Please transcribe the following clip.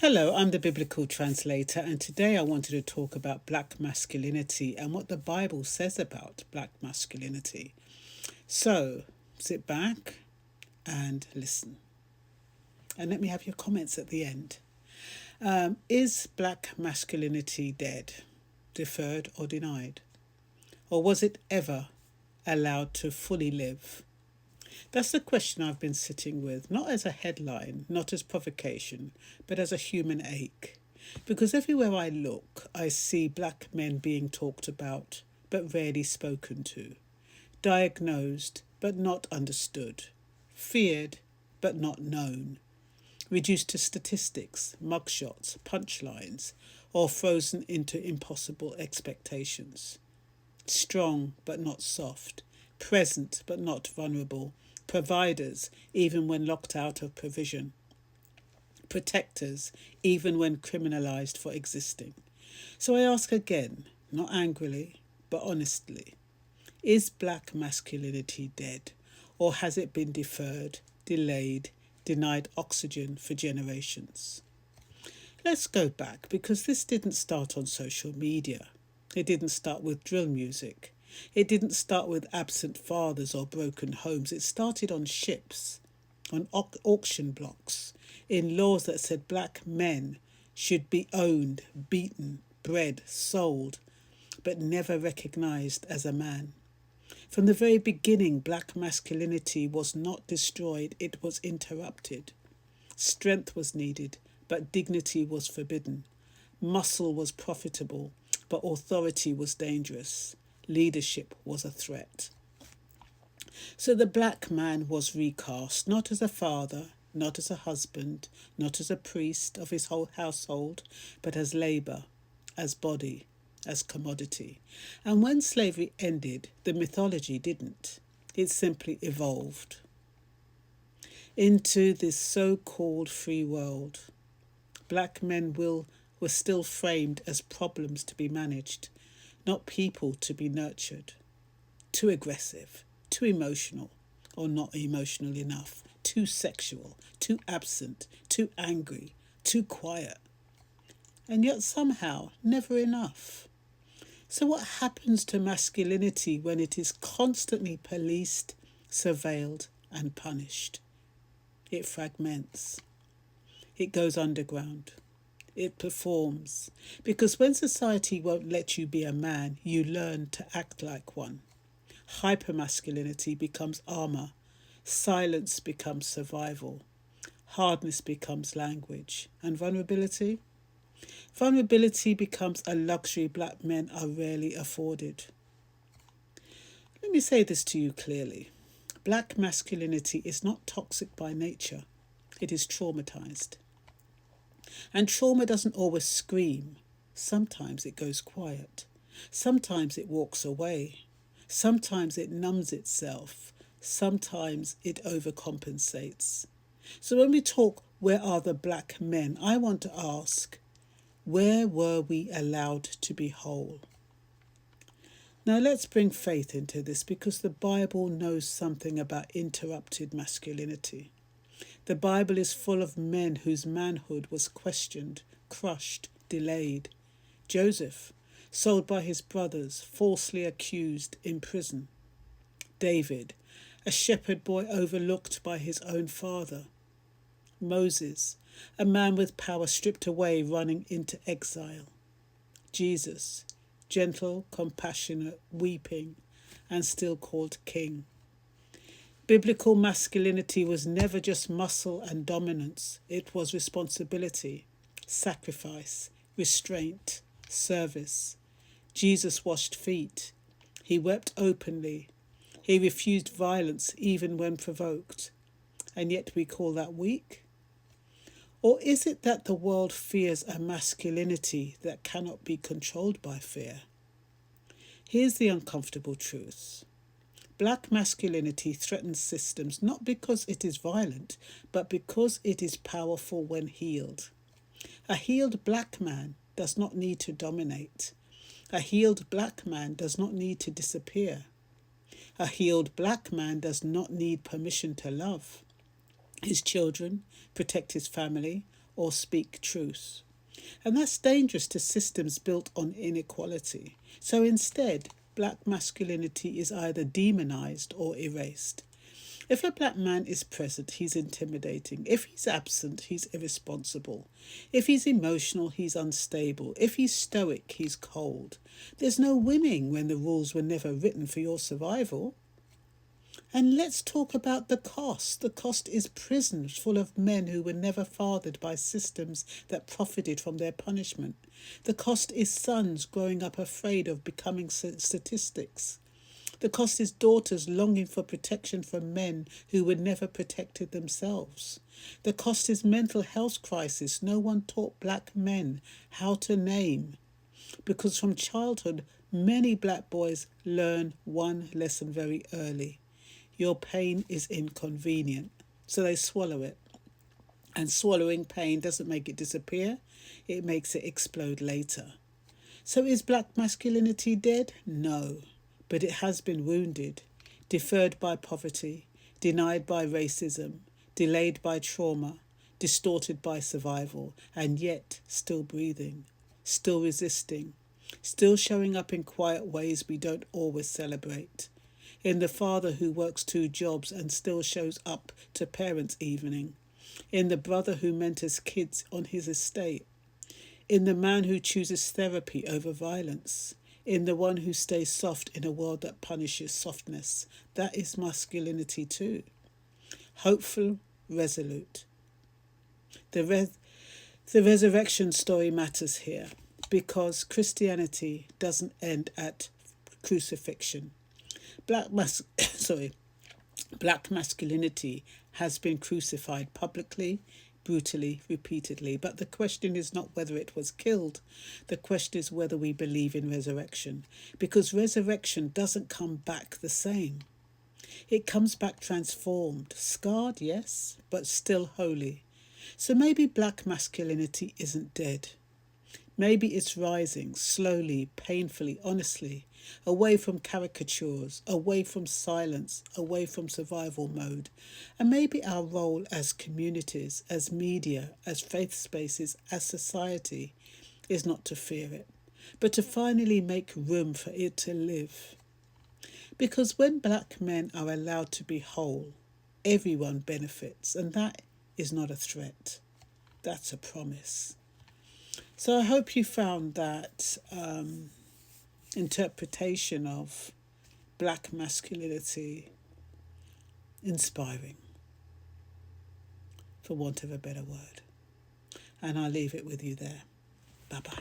Hello, I'm the biblical translator, and today I wanted to talk about black masculinity and what the Bible says about black masculinity. So, sit back and listen, and let me have your comments at the end. Is black masculinity dead, deferred, or denied? Or was it ever allowed to fully live? That's the question I've been sitting with, not as a headline, not as provocation, but as a human ache. Because everywhere I look, I see black men being talked about, but rarely spoken to, diagnosed, but not understood, feared, but not known, reduced to statistics, mugshots, punchlines, or frozen into impossible expectations. Strong, but not soft, present, but not vulnerable, providers, even when locked out of provision, protectors, even when criminalised for existing. So I ask again, not angrily, but honestly, is black masculinity dead, or has it been deferred, delayed, denied oxygen for generations? Let's go back, because this didn't start on social media. It didn't start with drill music. It didn't start with absent fathers or broken homes. It started on ships, on auction blocks, in laws that said black men should be owned, beaten, bred, sold, but never recognised as a man. From the very beginning, black masculinity was not destroyed, it was interrupted. Strength was needed, but dignity was forbidden. Muscle was profitable, but authority was dangerous. Leadership was a threat. So the black man was recast, not as a father, not as a husband, not as a priest of his whole household, but as labour, as body, as commodity. And when slavery ended, the mythology didn't. It simply evolved into this so-called free world. Black men were still framed as problems to be managed, not people to be nurtured. Too aggressive, too emotional, or not emotional enough, too sexual, too absent, too angry, too quiet. And yet somehow never enough. So what happens to masculinity when it is constantly policed, surveilled, and punished? It fragments. It goes underground. It performs. Because when society won't let you be a man, you learn to act like one. Hypermasculinity becomes armour. Silence becomes survival. Hardness becomes language. And vulnerability? Vulnerability becomes a luxury black men are rarely afforded. Let me say this to you clearly. Black masculinity is not toxic by nature. It is traumatised. And trauma doesn't always scream. Sometimes it goes quiet. Sometimes it walks away. Sometimes it numbs itself. Sometimes it overcompensates. So when we talk, where are the black men? I want to ask, where were we allowed to be whole? Now let's bring faith into this, because the Bible knows something about interrupted masculinity. The Bible is full of men whose manhood was questioned, crushed, delayed. Joseph, sold by his brothers, falsely accused, in prison. David, a shepherd boy overlooked by his own father. Moses, a man with power stripped away, running into exile. Jesus, gentle, compassionate, weeping, and still called king. Biblical masculinity was never just muscle and dominance. It was responsibility, sacrifice, restraint, service. Jesus washed feet. He wept openly. He refused violence even when provoked. And yet we call that weak? Or is it that the world fears a masculinity that cannot be controlled by fear? Here's the uncomfortable truth. Black masculinity threatens systems not because it is violent, but because it is powerful when healed. A healed black man does not need to dominate. A healed black man does not need to disappear. A healed black man does not need permission to love his children, protect his family, or speak truth. And that's dangerous to systems built on inequality. So instead, black masculinity is either demonized or erased. If a black man is present, he's intimidating. If he's absent, he's irresponsible. If he's emotional, he's unstable. If he's stoic, he's cold. There's no winning when the rules were never written for your survival. And let's talk about the cost. The cost is prisons full of men who were never fathered by systems that profited from their punishment. The cost is sons growing up afraid of becoming statistics. The cost is daughters longing for protection from men who were never protected themselves. The cost is mental health crisis. No one taught black men how to name, because from childhood, many black boys learn one lesson very early. Your pain is inconvenient, so they swallow it. And swallowing pain doesn't make it disappear, it makes it explode later. So is black masculinity dead? No, but it has been wounded, deferred by poverty, denied by racism, delayed by trauma, distorted by survival, and yet still breathing, still resisting, still showing up in quiet ways we don't always celebrate. In the father who works 2 jobs and still shows up to parents' evening. In the brother who mentors kids on his estate. In the man who chooses therapy over violence. In the one who stays soft in a world that punishes softness. That is masculinity too. Hopeful, resolute. The resurrection story matters here because Christianity doesn't end at crucifixion. Black masculinity has been crucified publicly, brutally, repeatedly. But the question is not whether it was killed. The question is whether we believe in resurrection. Because resurrection doesn't come back the same. It comes back transformed, scarred, yes, but still holy. So maybe black masculinity isn't dead. Maybe it's rising, slowly, painfully, honestly, away from caricatures, away from silence, away from survival mode. And maybe our role as communities, as media, as faith spaces, as society, is not to fear it, but to finally make room for it to live. Because when black men are allowed to be whole, everyone benefits, and that is not a threat. That's a promise. So I hope you found that interpretation of black masculinity inspiring, for want of a better word. And I'll leave it with you there. Bye-bye.